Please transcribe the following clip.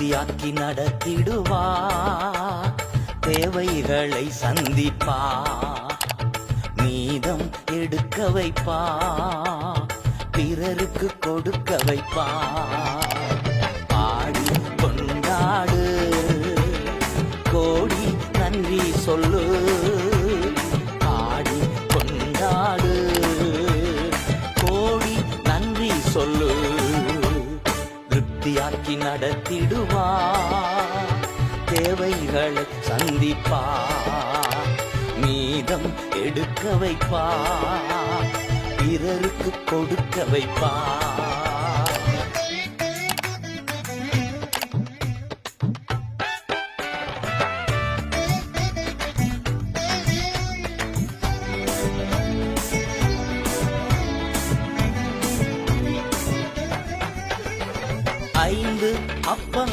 திருப்தியாக்கி நடத்திடுவா, தேவைகளை சந்திப்பா, மீதம் எடுக்க வைப்பா, பிறருக்கு கொடுக்க வைப்பா. பாடி கொண்டாடு, கோடி நன்றி சொல்லு. பாடி கொண்டாடு, கோடி நன்றி சொல்லு. திருப்தியாக்கி நடத்திடுவா, தேவைகளை சந்திப்பா, மீதம் எடுக்க வைப்பா, பிறருக்கு கொடுக்க வைப்பா. ஐந்து அப்பம்